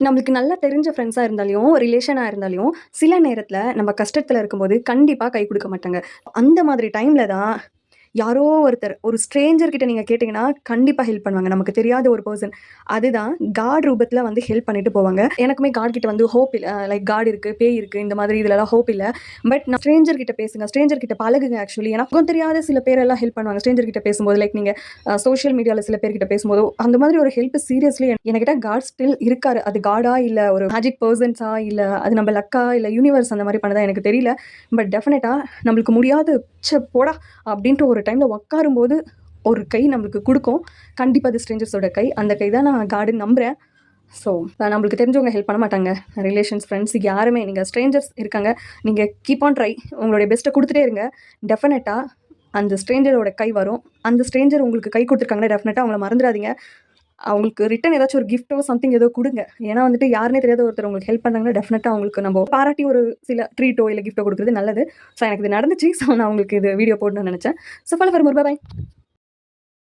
நம்மளுக்கு நல்லா தெரிஞ்ச ஃப்ரெண்ட்ஸா இருந்தாலும், ரிலேஷனா இருந்தாலும், சில நேரத்தில நம்ம கஷ்டத்தில இருக்கும்போது கண்டிப்பா கை குடுக்க மாட்டாங்க. அந்த மாதிரி டைம்ல தான் யாரோ ஒருத்தர், ஒரு ஸ்ட்ரேஞ்சர் கிட்ட நீங்க கேட்டீங்கன்னா, கண்டிப்பா ஹெல்ப் பண்ணுவாங்க. நமக்கு தெரியாத ஒரு பெர்சன். அதுதான் காட் ரூபத்தில வந்து ஹெல்ப் பண்ணிட்டு போவாங்க. எனக்குமே காட் கிட்ட வந்து ஹோப் இல்ல. லைக் காட் இருக்கு, பேய் இருக்கு, இந்த மாதிரி இதுலலாம் ஹோப் இல்ல. பட் நான் ஸ்ட்ரேஞ்சர் கிட்ட பேசுங்க, ஸ்ட்ரேஞ்சர் கிட்ட பழகுங்க ஆக்சுவலி. ஏன்னா முகம் தெரியாத சில பேரெல்லாம் ஹெல்ப் பண்ணுவாங்க. ஸ்ட்ரேஞ்சர் கிட்ட பேசும்போது, லைக் நீங்க சோஷியல் மீடியால சில பேர்கிட்ட பேசும்போதோ, அந்த மாதிரி ஒரு ஹெல்ப் சீரியஸ்லி என்கிட்ட காட் ஸ்டில் இருக்காரு. அது காடா இல்ல ஒரு மேஜிக் பெர்சன்ஸா இல்ல அது நம்ம லக்கா இல்ல யூனிவர்ஸ் அந்த மாதிரி பண்ணதா எனக்கு தெரியல. பட் டெஃபினட்டா நம்மளுக்கு முடியாது, ச்சே போடா அப்படின்ட்டு ஒரு டைம்ல உட்காரும்போது ஒரு கை நம்மளுக்கு குடுக்கும். கண்டிப்பா அது ஸ்ட்ரேஞ்சர்ஸோட கை. அந்த கை தான் நான் காடுன்னு நம்புறேன். ஸோ நம்மளுக்கு தெரிஞ்சவங்க ஹெல்ப் பண்ண மாட்டாங்க. ரிலேஷன்ஸ், ஃப்ரெண்ட்ஸ் யாருமே. நீங்க ஸ்ட்ரேஞ்சர்ஸ் இருக்காங்க. நீங்க கீப் ஆன் ட்ரை. உங்களுடைய பெஸ்ட்ட குடுத்துட்டே இருங்க. டெஃபினட்டா அந்த ஸ்ட்ரேஞ்சரோட கை வரும். அந்த ஸ்ட்ரேஞ்சர் உங்களுக்கு கை குடுத்துருக்காங்கன்னா, டெஃபினட்டா அவங்கள மறந்துறாதீங்க. அவங்களுக்கு ரிட்டர்ன் ஏதாச்சும் ஒரு கிஃப்ட்டோ சம்திங் ஏதோ குடுங்க. ஏன்னா வந்துட்டு யாருன்னே தெரியாத ஒருத்தர் உங்களுக்கு ஹெல்ப் பண்ணாங்கன்னா, டெஃபினட்டா அவங்களுக்கு நம்ம பாராட்டி ஒரு சில ட்ரீட்டோ இல்ல கிஃப்ட்டோ குடுக்குறது நல்லது. ஸோ எனக்கு இது நடந்துச்சு. ஸோ நான் உங்களுக்கு இது வீடியோ போடணும்னு நெனச்சேன். So follow for more. Bye by.